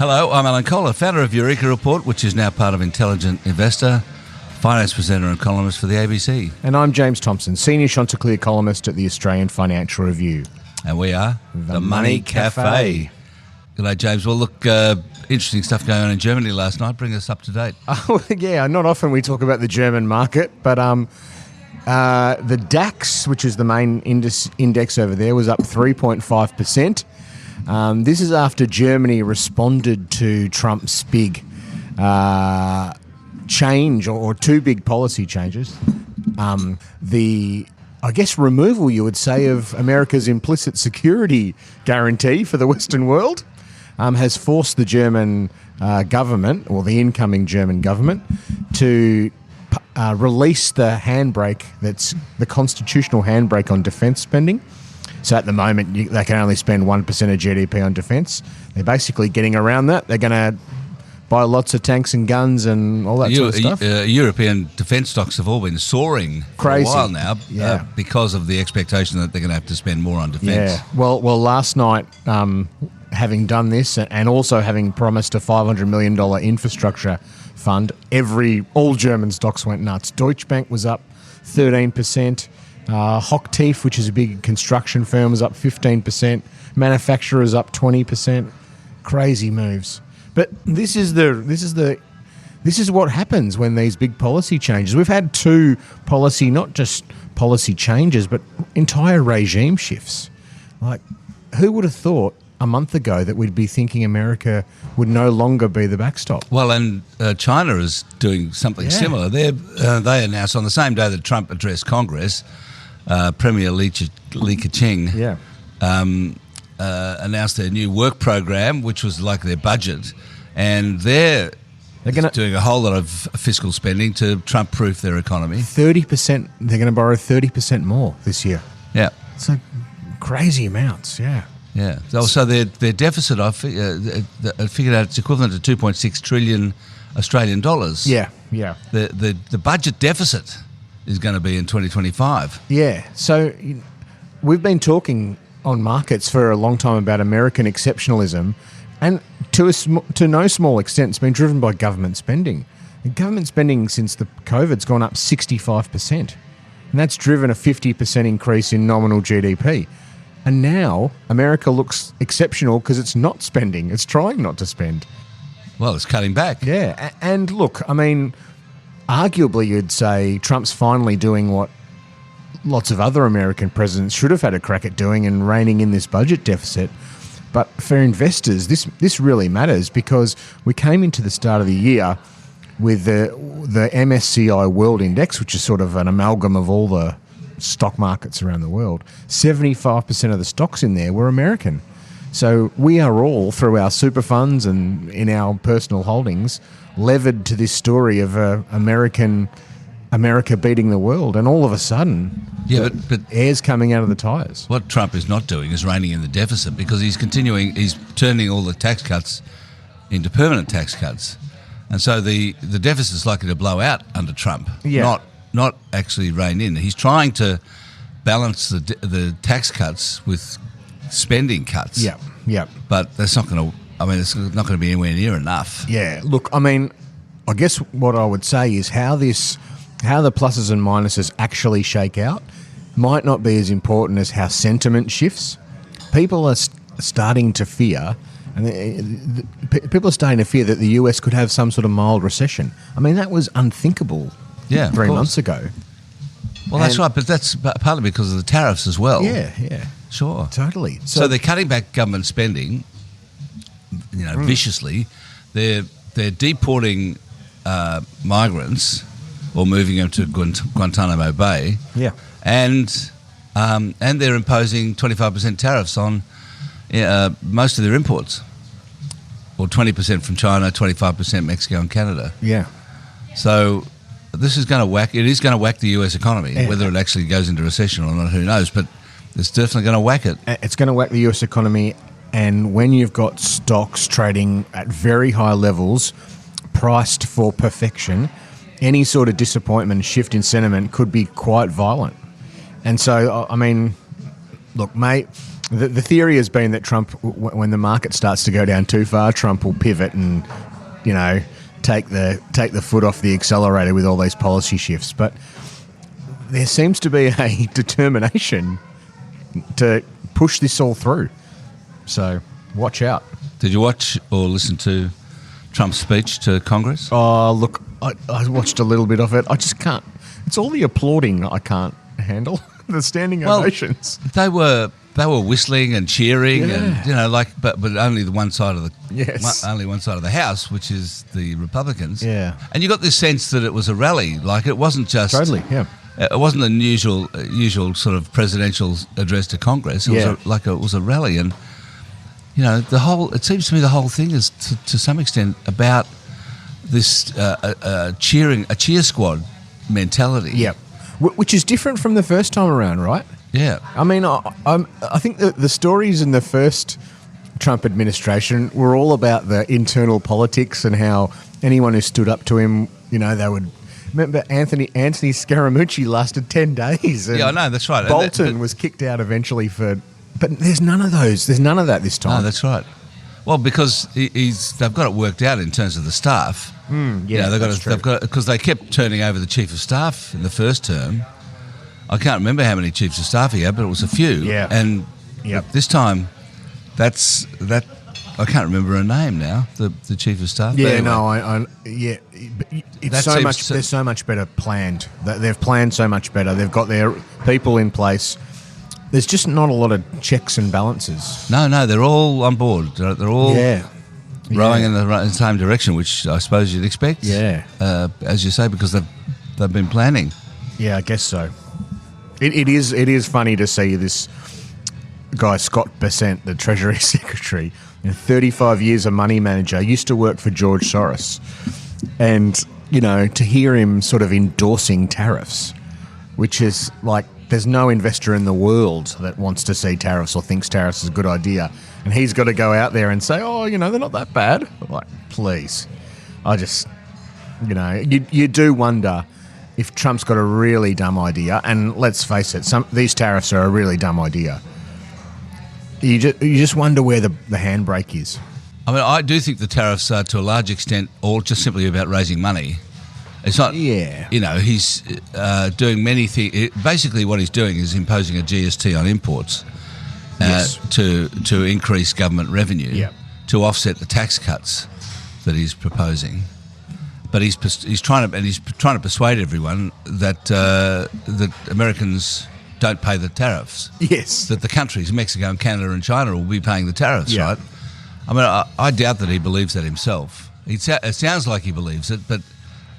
Hello, I'm Alan Kohler, founder of Eureka Report, which is now part of Intelligent Investor, finance presenter and columnist for the ABC. And I'm James Thomson, senior Chanticleer columnist at the Australian Financial Review. And we are the Money Café. G'day, James. Well, look, interesting stuff going on in Germany last night. Bring us up to date. Oh, yeah, not often we talk about the German market, but the DAX, which is the main index over there, was up 3.5%. This is after Germany responded to Trump's big change or two big policy changes. Removal, you would say, of America's implicit security guarantee for the Western world has forced the German government, or the incoming German government, to release the handbrake, that's the constitutional handbrake on defence spending. So at the moment, they can only spend 1% of GDP on defence. They're basically getting around that. They're going to buy lots of tanks and guns and all that sort of stuff. European defence stocks have all been soaring for a while now, because of the expectation that they're going to have to spend more on defence. Yeah. Well, last night, having done this and also having promised a $500 million infrastructure fund, all German stocks went nuts. Deutsche Bank was up 13%. Hochtief, which is a big construction firm, was up 15%. Manufacturers up 20%. Crazy moves. But this is what happens when these big policy changes. We've had two not just policy changes, but entire regime shifts. Like, who would have thought a month ago that we'd be thinking America would no longer be the backstop? Well, and China is doing something similar. They announced on the same day that Trump addressed Congress, Premier Li Keqiang announced their new work program, which was like their budget, and they're doing a whole lot of fiscal spending to Trump-proof their economy. 30%. They're going to borrow 30% more this year. Yeah, it's like crazy amounts. Yeah. Yeah. So their deficit, I figured out it's equivalent to 2.6 trillion Australian dollars. Yeah. Yeah. The budget deficit is going to be in 2025. Yeah. So we've been talking on markets for a long time about American exceptionalism, and to no small extent it's been driven by government spending. The government spending since the COVID's gone up 65%, and that's driven a 50% increase in nominal GDP. And now America looks exceptional because it's not spending. It's trying not to spend. Well, it's cutting back. Yeah. And look, I mean, arguably you'd say Trump's finally doing what lots of other American presidents should have had a crack at doing and reining in this budget deficit. But for investors, this really matters, because we came into the start of the year with the MSCI World Index, which is sort of an amalgam of all the stock markets around the world. 75% of the stocks in there were American. So we are all, through our super funds and in our personal holdings, levered to this story of America beating the world, and all of a sudden, but air's coming out of the tyres. What Trump is not doing is reining in the deficit, because he's turning all the tax cuts into permanent tax cuts, and so the deficit is likely to blow out under Trump. Yeah. Not actually rein in. He's trying to balance the tax cuts with spending cuts. Yeah, yeah. But that's not going to. I mean, it's not going to be anywhere near enough. Yeah. Look, I mean, I guess what I would say is how the pluses and minuses actually shake out might not be as important as how sentiment shifts. People are starting to fear, and people are starting to fear that the US could have some sort of mild recession. I mean, that was unthinkable. Yeah, 3 months ago. Well, that's right, but that's partly because of the tariffs as well. Yeah. Sure. Totally. So they're cutting back government spending, viciously. They're deporting migrants or moving them to Guantanamo Bay. Yeah. And they're imposing 25% tariffs on most of their imports, or 20% from China, 25% Mexico and Canada. Yeah. So this is going to whack the US economy. Yeah. Whether it actually goes into recession or not, who knows, but it's definitely going to whack it. It's going to whack the US economy, and when you've got stocks trading at very high levels, priced for perfection, any sort of disappointment, shift in sentiment could be quite violent. And so, I mean, look, mate, The theory has been that Trump, when the market starts to go down too far, Trump will pivot and, take the foot off the accelerator with all these policy shifts. But there seems to be a determination to push this all through. So watch out. Did you watch or listen to Trump's speech to Congress? Oh, look, I watched a little bit of it. I just can't. It's all the applauding I can't handle. The standing ovations. They were whistling and cheering, and but only the one side of only one side of the House, which is the Republicans. Yeah, and you got this sense that it was a rally. Like it wasn't just totally. Yeah, it wasn't an usual sort of presidential address to Congress. It was a rally, and it seems to me the whole thing is to some extent about this a cheer squad mentality. Yeah, which is different from the first time around, right? Yeah. I mean, I think that the stories in the first Trump administration were all about the internal politics and how anyone who stood up to him, they would. Remember, Anthony Scaramucci lasted 10 days. And I know, that's right. Bolton was kicked out eventually for. But there's none of those. There's none of that this time. No, that's right. Well, because they've got it worked out in terms of the staff. Because they kept turning over the chief of staff in the first term. I can't remember how many chiefs of staff he had, but it was a few. Yeah. And this time, I can't remember her name now. The chief of staff. Yeah, anyway. They're so much better planned. They've planned so much better. They've got their people in place. There's just not a lot of checks and balances. No, they're all on board. They're all rowing in the same direction, which I suppose you'd expect. Yeah, as you say, because they've been planning. Yeah, I guess so. It is funny to see this guy Scott Bessent, the Treasury Secretary, 35 years a money manager, used to work for George Soros, and to hear him sort of endorsing tariffs, which is like. There's no investor in the world that wants to see tariffs or thinks tariffs is a good idea. And he's got to go out there and say, they're not that bad. Like, please. I just, you do wonder if Trump's got a really dumb idea. And let's face it, these tariffs are a really dumb idea. You just wonder where the handbrake is. I mean, I do think the tariffs are to a large extent all just simply about raising money. It's not, he's doing many things. Basically, what he's doing is imposing a GST on imports to increase government revenue to offset the tax cuts that he's proposing. But he's trying to persuade everyone that that Americans don't pay the tariffs. Yes, that the countries Mexico and Canada and China will be paying the tariffs. Right? I mean, I doubt that he believes that himself. It sounds like he believes it, but.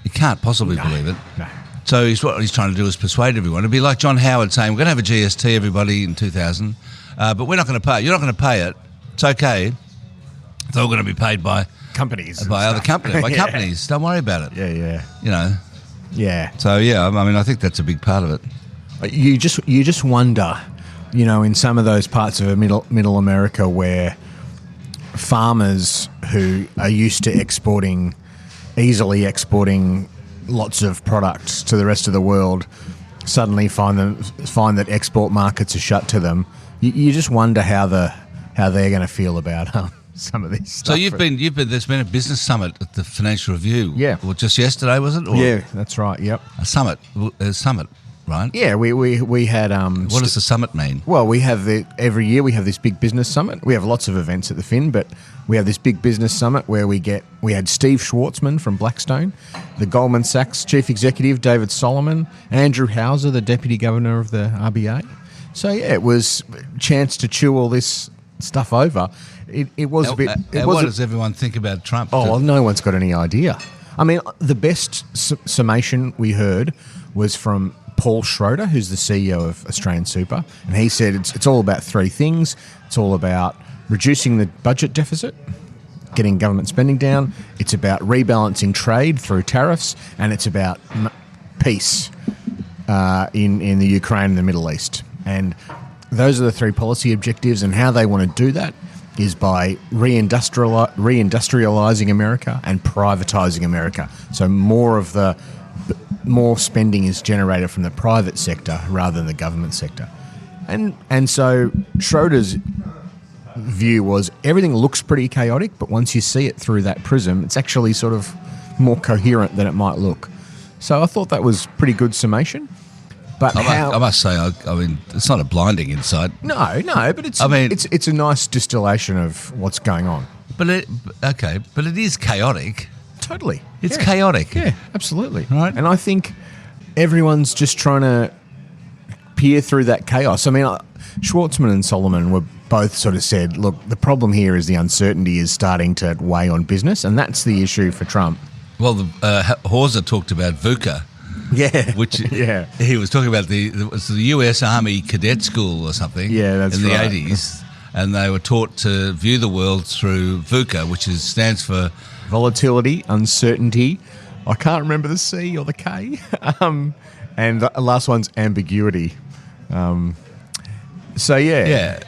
You can't possibly believe it. No. So what he's trying to do is persuade everyone. It'd be like John Howard saying, we're going to have a GST, everybody, in 2000, but we're not going to pay it. You're not going to pay it. It's okay. It's all going to be paid by companies. By other companies. By companies. Don't worry about it. Yeah. Yeah. So, I mean, I think that's a big part of it. You just wonder, in some of those parts of middle America where farmers who are used to easily exporting lots of products to the rest of the world suddenly find that export markets are shut to them. You just wonder how they're going to feel about some of these stuff. So there's been a business summit at the Financial Review. Yeah. Or just yesterday, was it? Or yeah, that's right. Yep. A summit, right? Yeah, we had. What does the summit mean? Well, we have every year we have this big business summit. We have lots of events at the Fin, but we have this big business summit where we had Steve Schwartzman from Blackstone, the Goldman Sachs chief executive David Solomon, Andrew Hauser, the deputy governor of the RBA. So it was a chance to chew all this stuff over. It was a bit. What does everyone think about Trump? Oh, well, no one's got any idea. I mean, the best summation we heard was from Paul Schroeder, who's the CEO of Australian Super, and he said it's all about three things. It's all about reducing the budget deficit, getting government spending down. It's about rebalancing trade through tariffs, and it's about peace in the Ukraine and the Middle East. And those are the three policy objectives, and how they want to do that is by reindustrializing America and privatizing America. So more spending is generated from the private sector rather than the government sector. And so Schroeder's view was everything looks pretty chaotic, but once you see it through that prism, it's actually sort of more coherent than it might look. So I thought that was pretty good summation. But I must say, I mean, it's not a blinding insight. No, but it's a nice distillation of what's going on. But it is chaotic. Totally. It's chaotic. Yeah, absolutely. Right. And I think everyone's just trying to peer through that chaos. I mean, Schwartzman and Solomon were both sort of said, look, the problem here is the uncertainty is starting to weigh on business, and that's the issue for Trump. Well, Hauser talked about VUCA. Yeah. Which he was talking about the US Army Cadet School or something. Yeah, that's in the right. 80s. And they were taught to view the world through VUCA, which stands for volatility, uncertainty. I can't remember the C or the K. And the last one's ambiguity. So, yeah.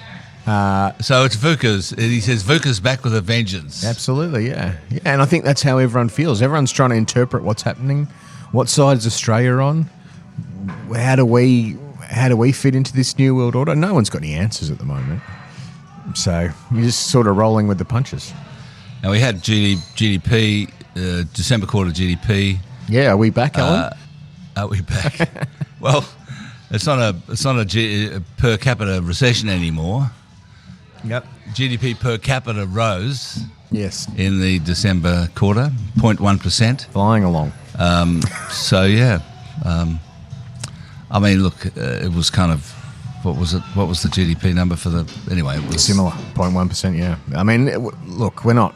So it's VUCA's. He says VUCA's back with a vengeance. Absolutely, yeah. And I think that's how everyone feels. Everyone's trying to interpret what's happening. What side is Australia on? How do we fit into this new world order? No one's got any answers at the moment. So you're just sort of rolling with the punches. Now we had GDP, December quarter GDP. Yeah, are we back, Alan? Are we back? Well, it's not a per capita recession anymore. Yep. GDP per capita rose. Yes. In the December quarter, 0.1%. Flying along. So yeah, I mean, look, it was kind of what was it? What was the GDP number for the? Anyway, it was similar, 0.1%. Yeah, I mean, look, we're not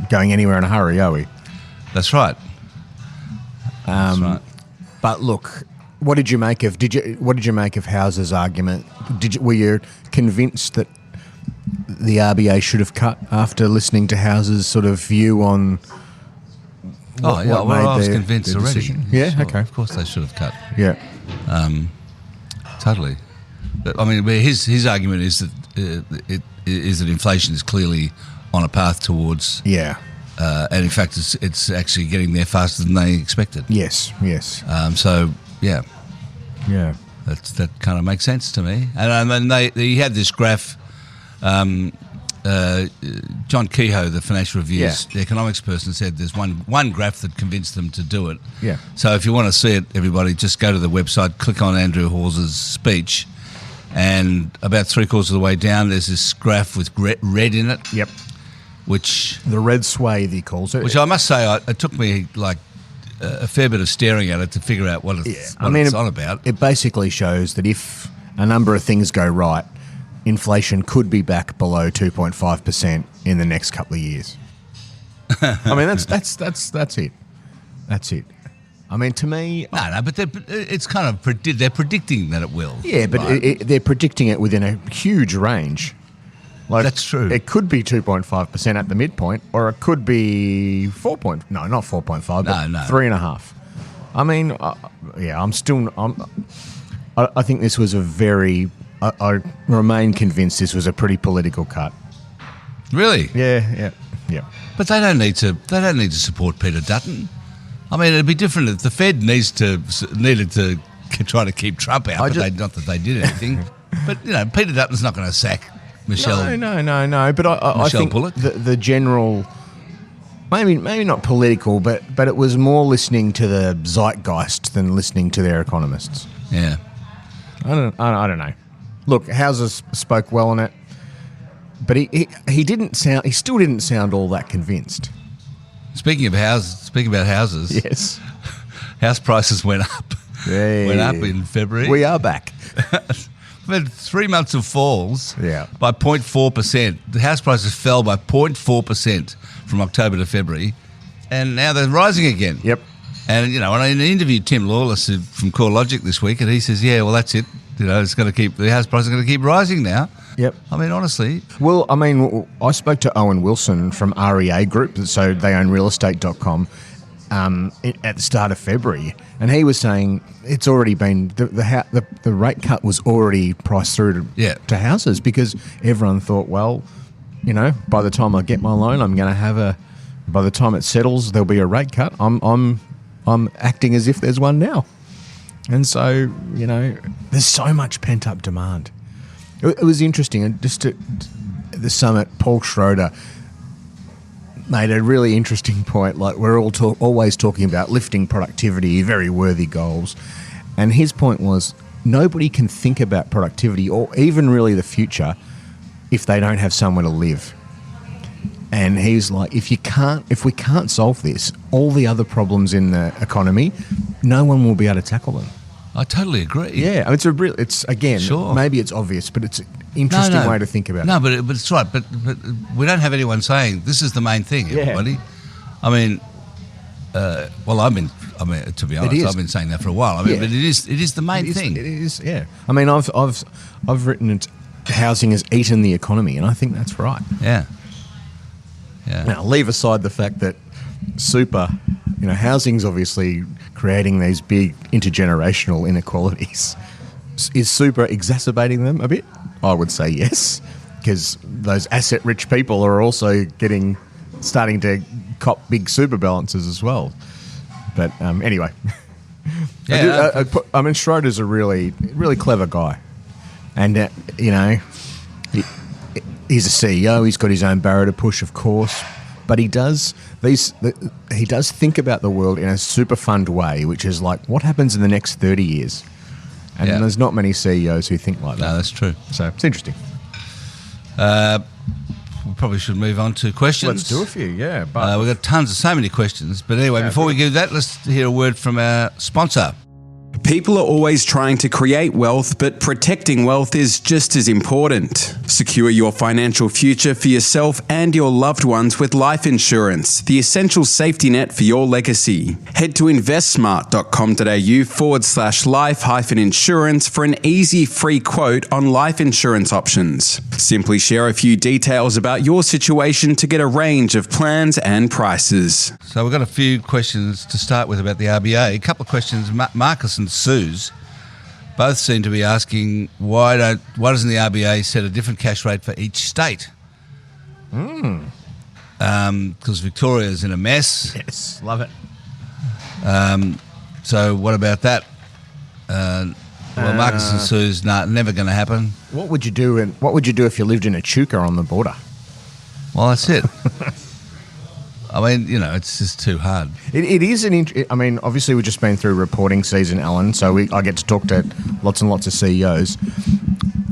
going anywhere in a hurry, are we? That's right. That's right. But look, what did you make of? What did you make of Hauser's argument? Were you convinced that the RBA should have cut after listening to Hauser's sort of view on? I was convinced already. Decision? Yeah, sure. Okay. Of course they should have cut. Yeah. Totally. But, I mean, his argument is that that inflation is clearly on a path towards... Yeah. And in fact, it's actually getting there faster than they expected. Yes. So, yeah. Yeah. That kind of makes sense to me. And then he had this graph... John Kehoe, the Financial Review's economics person, said there's one graph that convinced them to do it. Yeah. So if you want to see it, everybody, just go to the website, click on Andrew Hauser's speech, and about three-quarters of the way down, there's this graph with red in it. Yep. Which the red swathe, he calls it. Which I must say, it took me like a fair bit of staring at it to figure out what it's on about. It basically shows that if a number of things go right, inflation could be back below 2.5% in the next couple of years. I mean, that's it. That's it. I mean, to me... No, but it's kind of... They're predicting that it will. Yeah, but right? They're predicting it within a huge range. Like, that's true. It could be 2.5% at the midpoint, or it could be 4. No, not 4.5, but 3.5. I mean, I think this was a very... I remain convinced this was a pretty political cut. Really? Yeah. But they don't need to support Peter Dutton. I mean, it'd be different if the Fed needed to try to keep Trump out. Not that they did anything. But Peter Dutton's not going to sack Michelle. No. But I think Bullock. The general, maybe not political, but it was more listening to the zeitgeist than listening to their economists. Yeah. I don't know. Look, Hauser spoke well on it, but he still didn't sound all that convinced. Speaking about houses, yes, house prices went up. Hey. Went up in February. We are back. We've had 3 months of falls by 0.4%. The house prices fell by 0.4% from October to February, and now they're rising again. Yep. And when I interviewed Tim Lawless from CoreLogic this week, and he says, "Yeah, well, that's it. It's going to keep the house price is going to keep rising now." Yep. I mean, honestly. Well, I mean, I spoke to Owen Wilson from REA Group, so they own realestate.com, at the start of February, and he was saying it's already been the rate cut was already priced through to houses because everyone thought, well, by the time I get my loan, I'm going to have by the time it settles, there'll be a rate cut. I'm acting as if there's one now. And so, there's so much pent-up demand. It was interesting. And just at the summit, Paul Schroeder made a really interesting point. Like, we're all always talking about lifting productivity, very worthy goals. And his point was, nobody can think about productivity or even really the future if they don't have somewhere to live. And he's like, if we can't solve this, all the other problems in the economy, no one will be able to tackle them. I totally agree. Yeah, it's again, sure. Maybe it's obvious, but it's an interesting way to think about it. No, but it's right. But we don't have anyone saying this is the main thing, everybody. Yeah. I mean, to be honest, I've been saying that for a while. But it is the main thing. It is, yeah. I mean, I've written it, housing has eaten the economy, and I think that's right. Yeah. Yeah. Now, leave aside the fact that super, housing's obviously creating these big intergenerational inequalities. Is super exacerbating them a bit? I would say yes, because those asset-rich people are also starting to cop big super balances as well. But anyway, yeah, Schroeder's a really, really clever guy, and he's a CEO. He's got his own barrow to push, of course, but he does think about the world in a super fund way, which is like, what happens in the next 30 years? And there's not many CEOs who think like that. No, that's true. So it's interesting. We probably should move on to questions. Let's do a few, yeah. But we've got so many questions. But anyway, before we do that, let's hear a word from our sponsor. People are always trying to create wealth, but protecting wealth is just as important. Secure your financial future for yourself and your loved ones with life insurance, the essential safety net for your legacy. Head to investsmart.com.au/life-insurance for an easy free quote on life insurance options. Simply share a few details about your situation to get a range of plans and prices. So we've got a few questions to start with about the RBA. A couple of questions. Marcus and Suze both seem to be asking why doesn't the RBA set a different cash rate for each state? Because Victoria's in a mess. Yes, love it. So what about that? Marcus and Suze, never going to happen. What would you do if you lived in Echuca on the border? Well, that's it. I mean, it's just too hard. It is obviously we've just been through reporting season, Alan, so I get to talk to lots and lots of CEOs.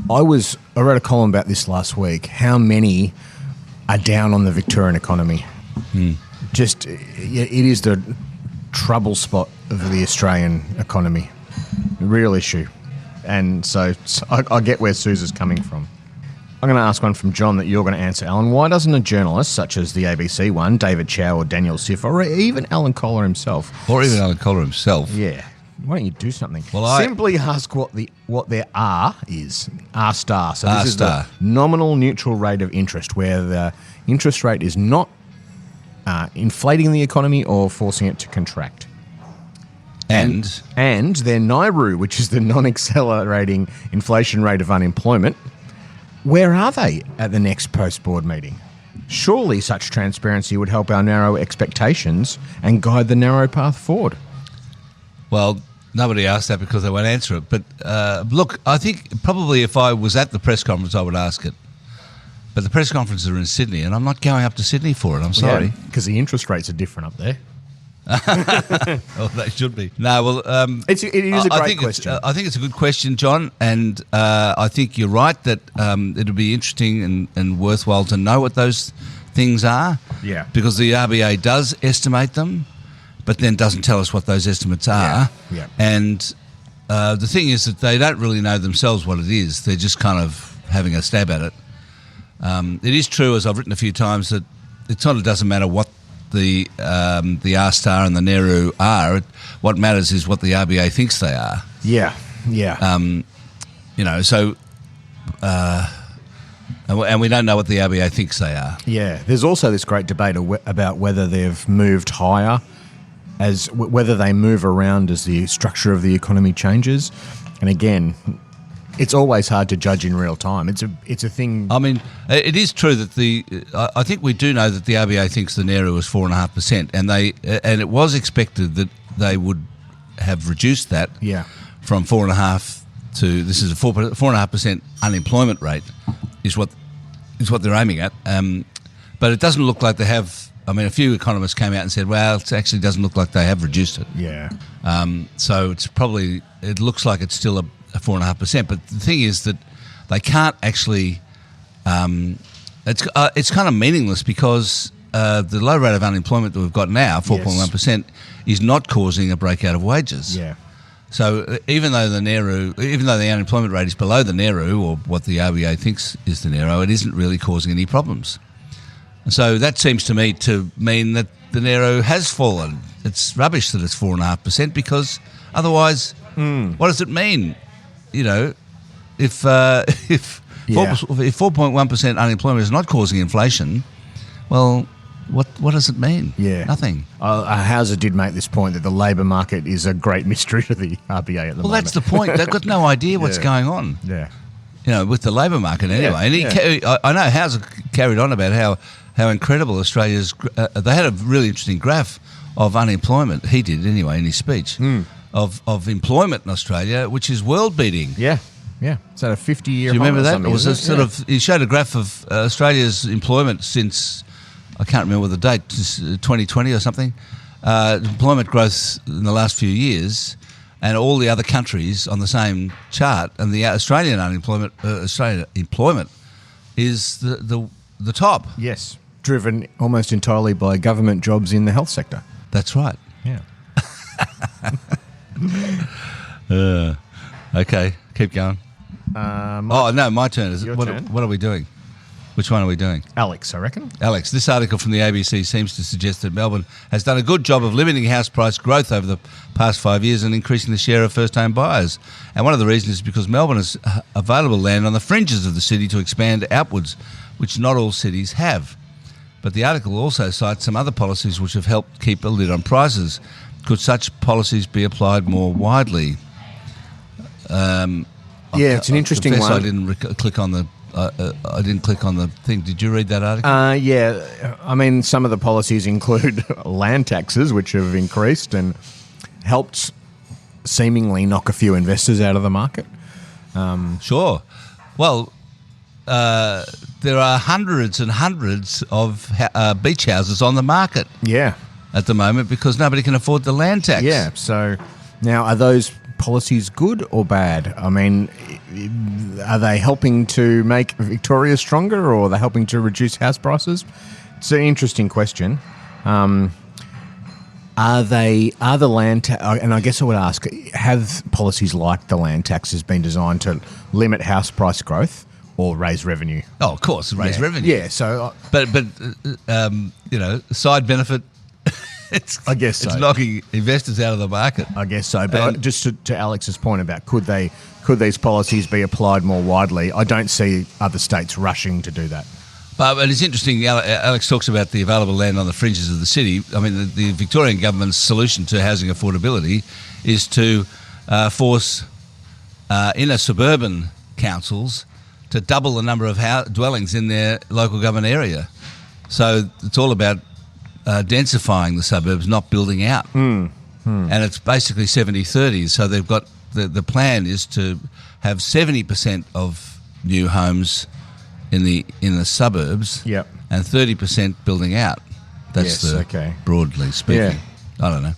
I wrote a column about this last week. How many are down on the Victorian economy? Just, it is the trouble spot of the Australian economy. Real issue. And so I get where Suze is coming from. I'm going to ask one from John that you're going to answer, Alan. Why doesn't a journalist, such as the ABC one, David Chow or Daniel Siff, or even Alan Kohler himself... Yeah. Why don't you do something? Well, simply ask what their R is. R star. So this is the star. nominal neutral rate of interest, where the interest rate is not inflating the economy or forcing it to contract. And their NIRU, which is the non-accelerating inflation rate of unemployment... Where are they at the next post-board meeting? Surely such transparency would help our narrow expectations and guide the narrow path forward. Well, nobody asked that because they won't answer it. But look, I think probably if I was at the press conference, I would ask it. But the press conferences are in Sydney, and I'm not going up to Sydney for it. I'm sorry. Because the interest rates are different up there. Oh, they should be. No, well, it is a great question. I think it's a good question, John, and I think you're right that it'll be interesting and worthwhile to know what those things are. Yeah. Because the RBA does estimate them, but then doesn't tell us what those estimates are. Yeah. And the thing is that they don't really know themselves what it is. They're just kind of having a stab at it. It is true, as I've written a few times, that it sort of doesn't matter what the R star and the NERU are. What matters is what the RBA thinks they are. Yeah. So and we don't know what the RBA thinks they are. Yeah. There's also this great debate about whether they've moved higher, as whether they move around as the structure of the economy changes. And again, it's always hard to judge in real time. It's a thing. I mean, it is true that I think we do know that the RBA thinks the NERU is 4.5%, and it was expected that they would have reduced that Yeah. from 4.5 to this is a 4.5% unemployment rate is what they're aiming at. But it doesn't look like they have. I mean, a few economists came out and said, well, it actually doesn't look like they have reduced it. Yeah. So it looks like it's still a 4.5%. But the thing is that they can't actually. It's kind of meaningless because the low rate of unemployment that we've got now, 4.1%, is not causing a breakout of wages. Yeah. So even though the unemployment rate is below the NERU, or what the RBA thinks is the NERU, it isn't really causing any problems. And so that seems to me to mean that the NERU has fallen. It's rubbish that it's 4.5% because otherwise, what does it mean? You know, if 4.1% unemployment is not causing inflation, well, what does it mean? Yeah. Nothing. Hauser did make this point that the labour market is a great mystery to the RBA at the moment. Well, that's the point. They've got no idea what's going on. Yeah. You know, with the labour market anyway. And I know Hauser carried on about how incredible Australia's... they had a really interesting graph of unemployment. He did anyway in his speech. Of employment in Australia, which is world-beating. Yeah. Yeah, it's at a 50-year high. Do you remember that? It was a sort of. He showed a graph of Australia's employment since, I can't remember the date, 2020 or something. Employment growth in the last few years, and all the other countries on the same chart, and the Australian employment is the top. Yes, driven almost entirely by government jobs in the health sector. That's right. Yeah. Okay, keep going. My turn. Is it? Turn. What are we doing? Which one are we doing? Alex, I reckon. Alex, this article from the ABC seems to suggest that Melbourne has done a good job of limiting house price growth over the past 5 years and increasing the share of first-home buyers. And one of the reasons is because Melbourne has available land on the fringes of the city to expand outwards, which not all cities have. But the article also cites some other policies which have helped keep a lid on prices. Could such policies be applied more widely? It's an interesting one. I didn't click on the. I didn't click on the thing. Did you read that article? I mean, some of the policies include land taxes, which have increased and helped seemingly knock a few investors out of the market. Sure. Well, there are hundreds and hundreds of beach houses on the market. Yeah. At the moment, because nobody can afford the land tax. Yeah. So now, are those policies good or bad? I mean, are they helping to make Victoria stronger, or are they helping to reduce house prices? It's an interesting question. Are the land and I guess I would ask, have policies like the land taxes been designed to limit house price growth or raise revenue? Oh, of course, raise revenue. Yeah. So, but side benefit. I guess so. It's knocking investors out of the market. I guess so. But just to Alex's point about could these policies be applied more widely, I don't see other states rushing to do that. But it's interesting, Alex talks about the available land on the fringes of the city. I mean, the Victorian government's solution to housing affordability is to force inner suburban councils to double the number of dwellings in their local government area. So it's all about densifying the suburbs, not building out. And it's basically 70-30. So they've got the plan is to have 70% of new homes in the suburbs, and 30% building out. That's broadly speaking. Yeah. I don't know.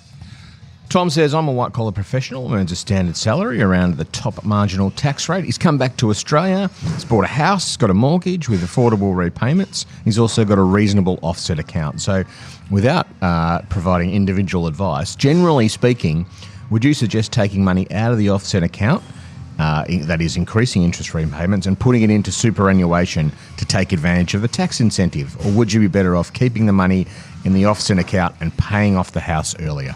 Tom says, I'm a white-collar professional, earns a standard salary around the top marginal tax rate. He's come back to Australia. He's bought a house, got a mortgage with affordable repayments. He's also got a reasonable offset account. So without providing individual advice, generally speaking, would you suggest taking money out of the offset account, that is increasing interest repayments, and putting it into superannuation to take advantage of the tax incentive? Or would you be better off keeping the money in the offset account and paying off the house earlier?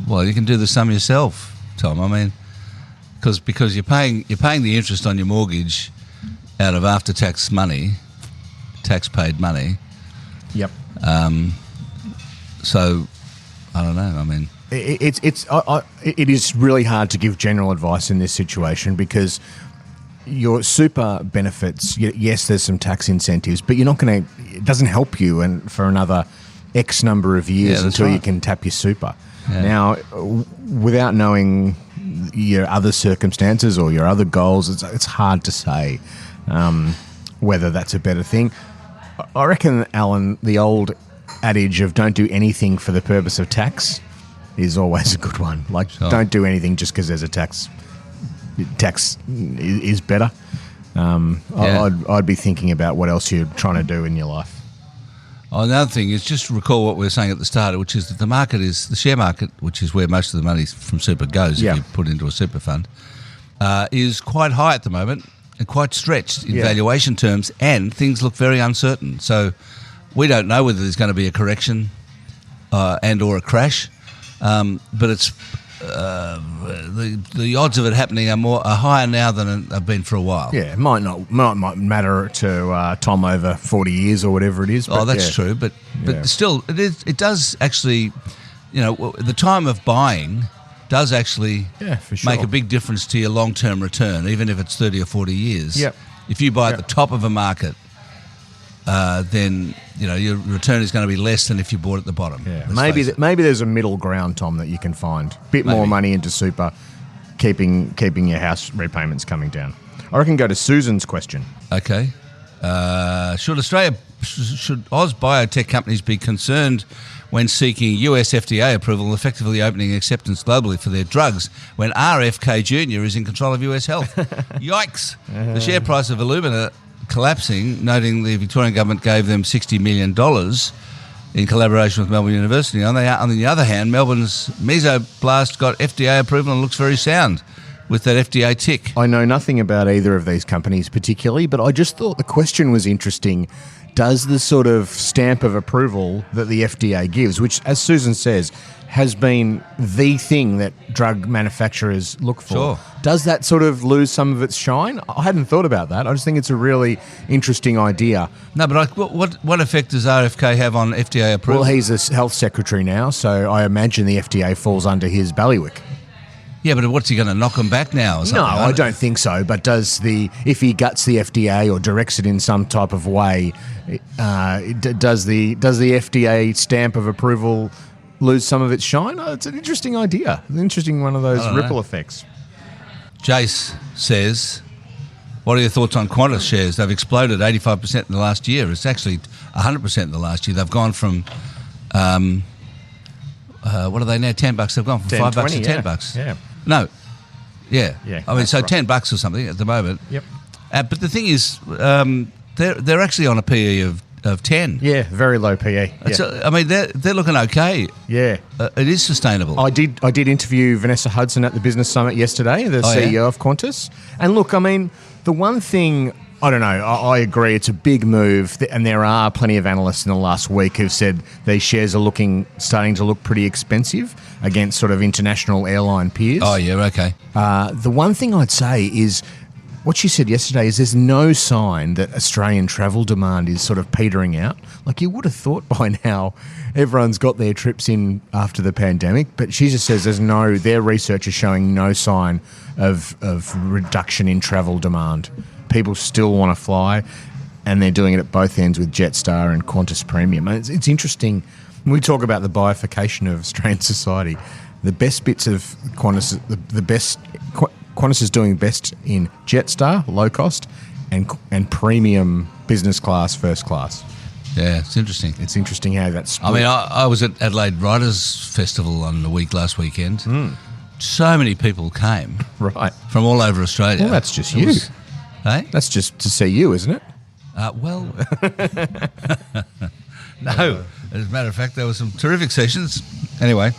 Well, you can do the sum yourself, Tom. I mean, because you're paying the interest on your mortgage out of after-tax money, tax-paid money. Yep. So, I don't know. I mean, it is really hard to give general advice in this situation because your super benefits, yes, there's some tax incentives, but you're not going to. It doesn't help you and for another X number of years until you can tap your super. Yeah. Now, without knowing, your other circumstances or your other goals, it's hard to say whether that's a better thing. I reckon, Alan, the old adage of don't do anything for the purpose of tax is always a good one. Like, don't do anything just because there's a tax. Tax is better. I'd be thinking about what else you're trying to do in your life. Oh, another thing is just recall what we were saying at the start, which is that the share market, which is where most of the money from super goes if you put it into a super fund, is quite high at the moment and quite stretched in valuation terms, and things look very uncertain. So we don't know whether there's going to be a correction and or a crash, but it's the odds of it happening are higher now than they've been for a while. Yeah, it might matter to Tom over 40 years or whatever it is. But that's true, but still, it does actually, the time of buying does actually make a big difference to your long-term return, even if it's 30 or 40 years. Yep. If you buy at the top of a market, then your return is going to be less than if you bought at the bottom. Yeah. Maybe there's a middle ground, Tom, that you can find. Bit more money into super, keeping your house repayments coming down. I reckon go to Susan's question. Okay. Should Oz biotech companies be concerned when seeking US FDA approval, effectively opening acceptance globally for their drugs when RFK Jr. is in control of US health? Yikes. The share price of Illumina collapsing, noting the Victorian government gave them $60 million in collaboration with Melbourne University. On the other hand, Melbourne's Mesoblast got FDA approval and looks very sound with that FDA tick. I know nothing about either of these companies particularly, but I just thought the question was interesting. Does the sort of stamp of approval that the FDA gives, which, as Susan says, has been the thing that drug manufacturers look for, does that sort of lose some of its shine? I hadn't thought about that. I just think it's a really interesting idea. No, but what effect does RFK have on FDA approval? Well, he's a health secretary now, so I imagine the FDA falls under his bailiwick. Yeah, but what's he going to knock them back now? Or something? No, I don't think so. But if he guts the FDA or directs it in some type of way, does the FDA stamp of approval lose some of its shine? Oh, it's an interesting idea. An interesting one of those ripple effects. Jace says, what are your thoughts on Qantas shares? They've exploded 85% in the last year. It's actually 100% in the last year. They've gone from... what are they now? $10. They've gone from $5 to $10. Yeah. No. Yeah. I mean, so right. $10 or something at the moment. Yep. But the thing is, they're actually on a PE of 10. Yeah, very low PE. Yeah. I mean, they're looking okay. Yeah. It is sustainable. I did interview Vanessa Hudson at the Business Summit yesterday, the CEO of Qantas. And look, I mean, the one thing... I don't know. I agree. It's a big move, and there are plenty of analysts in the last week who've said these shares are starting to look pretty expensive against sort of international airline peers. Oh, yeah, okay. The one thing I'd say is what she said yesterday is there's no sign that Australian travel demand is sort of petering out. Like you would have thought by now everyone's got their trips in after the pandemic, but she just says their research is showing no sign of reduction in travel demand. People still want to fly, and they're doing it at both ends with Jetstar and Qantas Premium. And it's interesting when we talk about the bifurcation of Australian society. The best bits of Qantas, Qantas is doing best in Jetstar, low cost, and premium business class, first class. Yeah, it's interesting. It's interesting how that's split. I mean, I was at Adelaide Writers Festival on the week last weekend. So many people came from all over Australia. Well, that's just you. Hey? That's just to see you, isn't it? Well, no. As a matter of fact, there were some terrific sessions. Anyway, do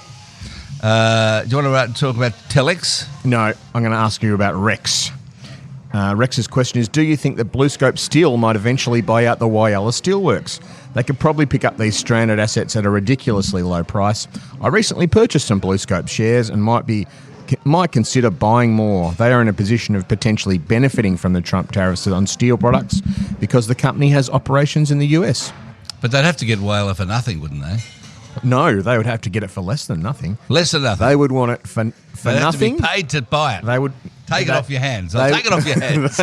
you want to talk about Telex? No, I'm going to ask you about Rex. Rex's question is, do you think that BlueScope Steel might eventually buy out the Whyalla Steelworks? They could probably pick up these stranded assets at a ridiculously low price. I recently purchased some BlueScope shares and might consider buying more. They are in a position of potentially benefiting from the Trump tariffs on steel products because the company has operations in the US. But they'd have to get Whyalla for nothing, wouldn't they? No, they would have to get it for less than nothing. Less than nothing? They would want it for They'd nothing. have to be paid to buy it. They would... Take it off your hands. Take it off your hands.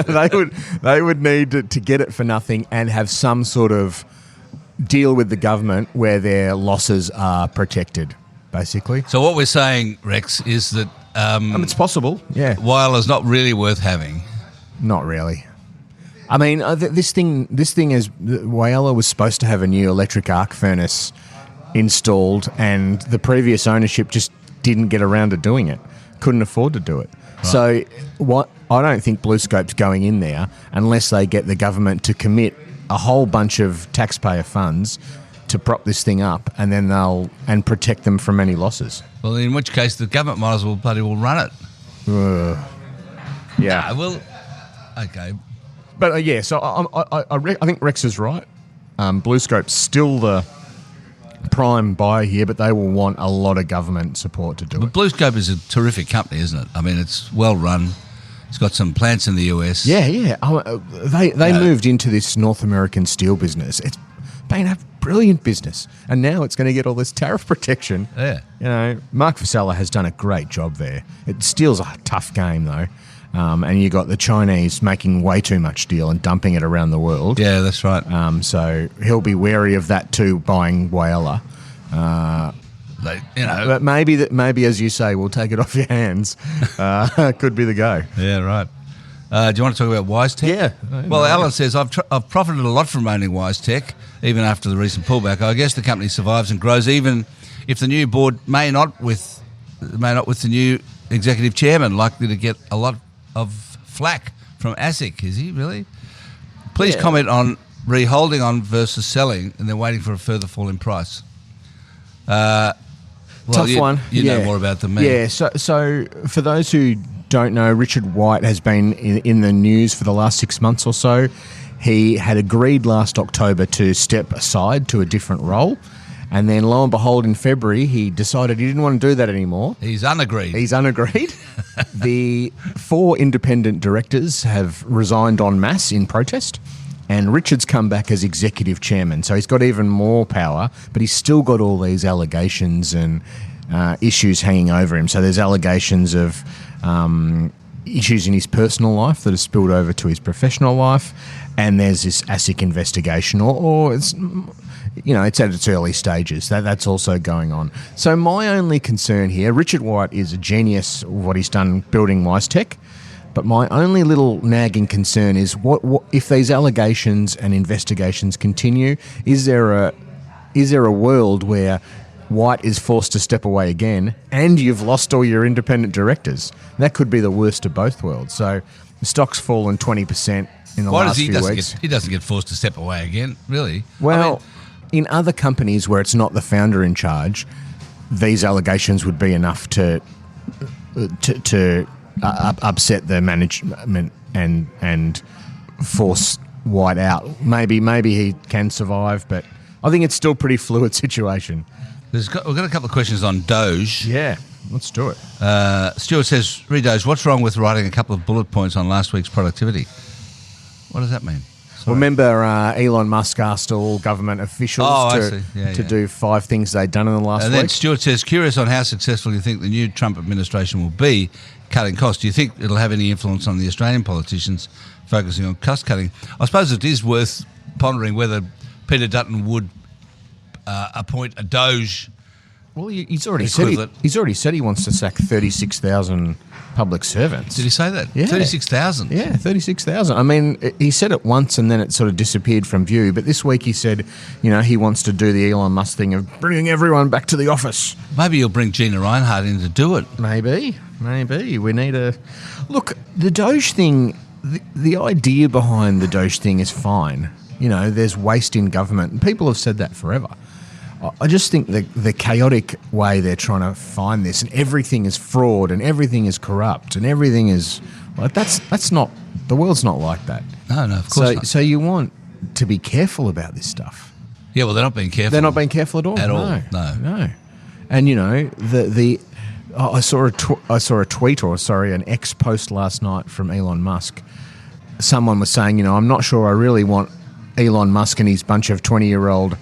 They would need to get it for nothing and have some sort of deal with the government where their losses are protected. basically. So what we're saying, Rex, is that It's possible, yeah. Whyola's not really worth having. Not really. I mean, this thing is Whyalla was supposed to have a new electric arc furnace installed, and the previous ownership just didn't get around to doing it. Couldn't afford to do it. Right. So I don't think BlueScope's going in there unless they get the government to commit a whole bunch of taxpayer funds to prop this thing up, and then and protect them from any losses. Well, in which case the government might as well bloody well run it. Yeah. Well, okay. But yeah, so I think Rex is right. BlueScope's still the prime buyer here, but they will want a lot of government support to do it. BlueScope is a terrific company, isn't it? I mean, it's well run. It's got some plants in the US. Yeah. They moved into this North American steel business. It's been a brilliant business, and now it's going to get all this tariff protection. Yeah. You know, Mark Vasella has done a great job there. Steel's a tough game, though. And you got the Chinese making way too much steel and dumping it around the world. Yeah, that's right. So he'll be wary of that too, buying Whyalla. But maybe, as you say, we'll take it off your hands. Could be the go. Yeah, right. Do you want to talk about WiseTech? Yeah. Well, Alan says, I've profited a lot from owning WiseTech, even after the recent pullback. I guess the company survives and grows, even if the new board may not with the new executive chairman, likely to get a lot of flack from ASIC. Is he really? Please comment on holding on versus selling and then waiting for a further fall in price. Tough one. You know more about than me. Yeah, so for those who don't know, Richard White has been in the news for the last 6 months or so. He had agreed last October to step aside to a different role. And then, lo and behold, in February, he decided he didn't want to do that anymore. He's unagreed. The 4 independent directors have resigned en masse in protest, and Richard's come back as executive chairman. So he's got even more power, but he's still got all these allegations and issues hanging over him. So there's allegations of issues in his personal life that have spilled over to his professional life, and there's this ASIC investigation, or it's... it's at its early stages. That's also going on. So my only concern here, Richard White is a genius of what he's done building WiseTech, but my only little nagging concern is what if these allegations and investigations continue, is there a world where White is forced to step away again and you've lost all your independent directors? That could be the worst of both worlds. So the stock's fallen 20% in the last few weeks. He doesn't get forced to step away again, really. Well... in other companies where it's not the founder in charge, these allegations would be enough to upset the management and force White out. Maybe he can survive, but I think it's still a pretty fluid situation. We've got a couple of questions on Doge. Yeah, let's do it. Stuart says, Doge, what's wrong with writing a couple of bullet points on last week's productivity? What does that mean? Remember Elon Musk asked all government officials to do 5 things they'd done in the last week? And then Stuart says, curious on how successful you think the new Trump administration will be cutting costs. Do you think it'll have any influence on the Australian politicians focusing on cost cutting? I suppose it is worth pondering whether Peter Dutton would appoint a Doge. Well, he's already said he wants to sack 36,000 public servants. Did he say that? Yeah. 36,000? Yeah, 36,000. I mean, he said it once and then it sort of disappeared from view. But this week he said, he wants to do the Elon Musk thing of bringing everyone back to the office. Maybe he'll bring Gina Reinhardt in to do it. Maybe. We need a... Look, the Doge thing, the idea behind the Doge thing is fine. There's waste in government. And people have said that forever. I just think the chaotic way they're trying to find this, and everything is fraud, and everything is corrupt, and everything is like that's not, the world's not like that. No, of course not. So you want to be careful about this stuff. Yeah, well, they're not being careful. They're not being careful at all. No. And I saw a tweet, an X post last night from Elon Musk. Someone was saying, I'm not sure I really want Elon Musk and his bunch of 20-year-old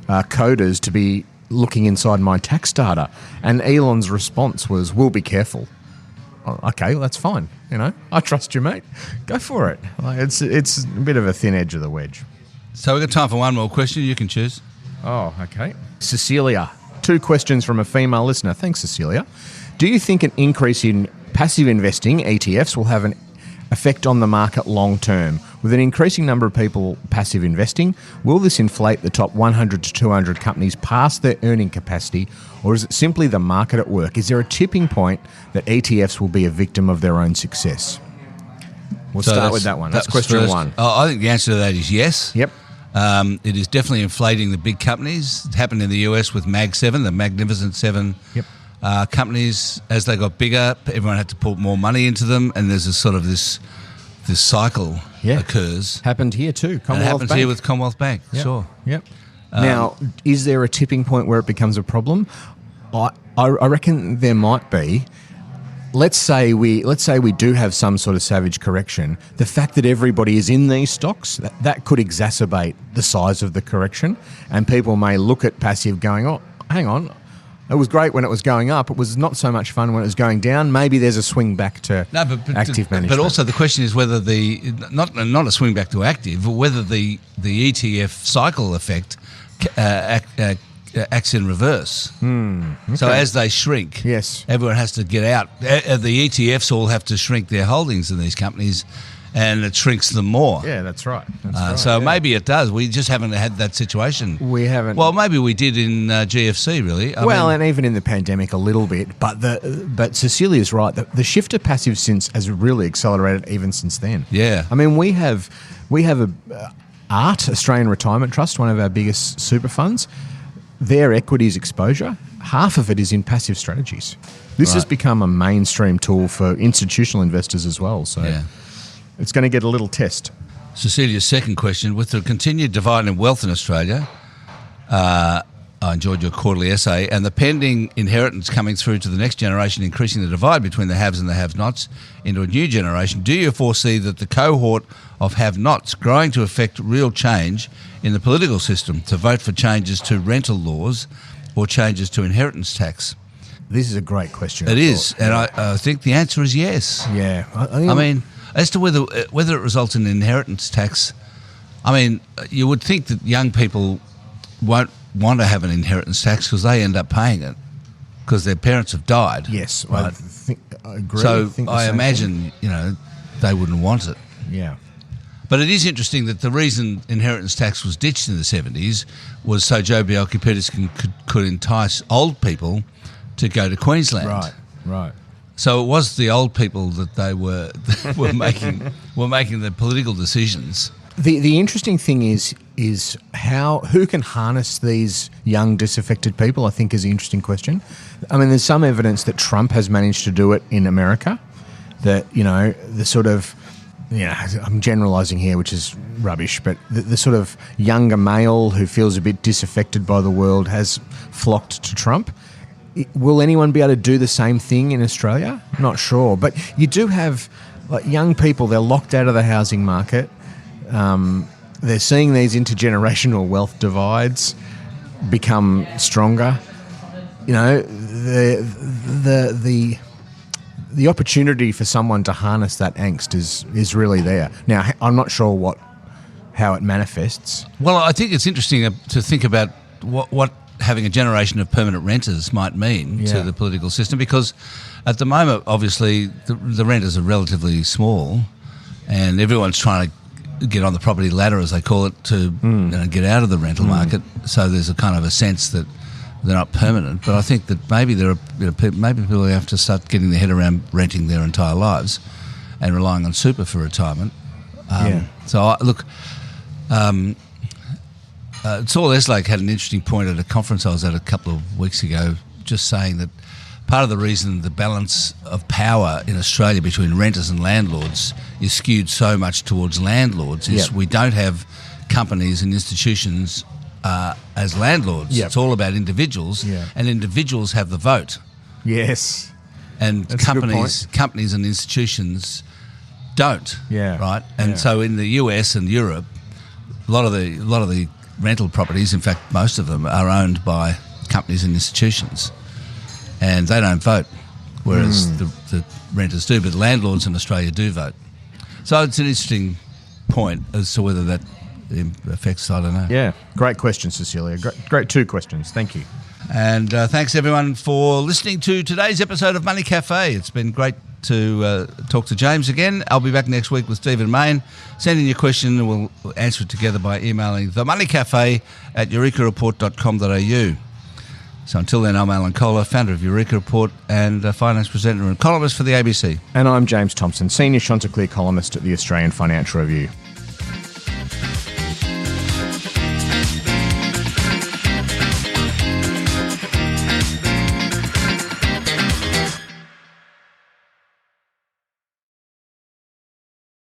coders to be looking inside my tax data. And Elon's response was, we'll be careful. Oh, okay, well, that's fine. I trust you, mate. Go for it. It's a bit of a thin edge of the wedge. So we've got time for one more question. You can choose. Oh, okay. Cecilia 2 questions from a female listener. Thanks, Cecilia. Do you think an increase in passive investing, ETFs, will have an effect on the market long term? With an increasing number of people passive investing, will this inflate the top 100 to 200 companies past their earning capacity, or is it simply the market at work? Is there a tipping point that ETFs will be a victim of their own success? We'll start with that one. That's question first. 1. I think the answer to that is yes. Yep. It is definitely inflating the big companies. It happened in the US with Mag 7, the Magnificent 7 companies. As they got bigger, everyone had to put more money into them, and there's a sort of this cycle occurs. Happened here too. It happens here with Commonwealth Bank, sure. Yep. Now, is there a tipping point where it becomes a problem? I reckon there might be. Let's say we do have some sort of savage correction. The fact that everybody is in these stocks, that could exacerbate the size of the correction, and people may look at passive going, oh, hang on, it was great when it was going up. It was not so much fun when it was going down. Maybe there's a swing back to active management. But also the question is whether not a swing back to active, but whether the ETF cycle effect acts in reverse. Okay. So as they shrink, everyone has to get out. The ETFs all have to shrink their holdings in these companies, and it shrinks them more. Yeah, that's right. Maybe it does. We just haven't had that situation. We haven't. Well, maybe we did in GFC, really. I mean, and even in the pandemic a little bit. But Cecilia's right. The shift to passive has really accelerated even since then. Yeah. I mean, we have a ART, Australian Retirement Trust, one of our biggest super funds. Their equities exposure, half of it is in passive strategies. This has become a mainstream tool for institutional investors as well. So it's going to get a little test. Cecilia's second question, with the continued divide in wealth in Australia, I enjoyed your quarterly essay, and the pending inheritance coming through to the next generation, increasing the divide between the haves and the have-nots into a new generation, do you foresee that the cohort of have-nots growing to affect real change in the political system to vote for changes to rental laws or changes to inheritance tax? This is a great question. It is, and I think the answer is yes. Yeah. I mean, as to whether it results in inheritance tax, I mean, you would think that young people won't want to have an inheritance tax because they end up paying it because their parents have died. Yes, right? I agree. So I imagine, they wouldn't want it. Yeah. But it is interesting that the reason inheritance tax was ditched in the 70s was so Joh Bjelke-Petersen could entice old people to go to Queensland. Right. So it was the old people that they were making the political decisions. The interesting thing is who can harness these young disaffected people, I think, is an interesting question. I mean, there's some evidence that Trump has managed to do it in America, that, the sort of, I'm generalising here, which is rubbish, but the sort of younger male who feels a bit disaffected by the world has flocked to Trump. Will anyone be able to do the same thing in Australia? Not sure. But you do have young people, they're locked out of the housing market. They're seeing these intergenerational wealth divides become stronger. The opportunity for someone to harness that angst is really there. Now, I'm not sure how it manifests. Well, I think it's interesting to think about what having a generation of permanent renters might mean to the political system, because at the moment, obviously, the renters are relatively small, and everyone's trying to get on the property ladder, as they call it, to get out of the rental market. So there's a kind of a sense that they're not permanent. But I think that maybe maybe people have to start getting their head around renting their entire lives and relying on super for retirement. So Saul Eslake had an interesting point at a conference I was at a couple of weeks ago, just saying that part of the reason the balance of power in Australia between renters and landlords is skewed so much towards landlords is we don't have companies and institutions as landlords. It's all about individuals, and individuals have the vote. Yes. And companies and institutions don't. Right? And so in the US and Europe, a lot of the rental properties, in fact, most of them are owned by companies and institutions, and they don't vote, whereas the renters do. But landlords in Australia do vote. So it's an interesting point as to whether that affects. I don't know. Yeah, great question, Cecilia. Great 2 questions. Thank you. And thanks, everyone, for listening to today's episode of Money Cafe. It's been great to talk to James again. I'll be back next week with Stephen Main. Send in your question and we'll answer it together by emailing themoneycafe@eurekareport.com.au. So until then, I'm Alan Kohler, founder of Eureka Report and finance presenter and columnist for the ABC. And I'm James Thomson, senior Chanticleer columnist at the Australian Financial Review.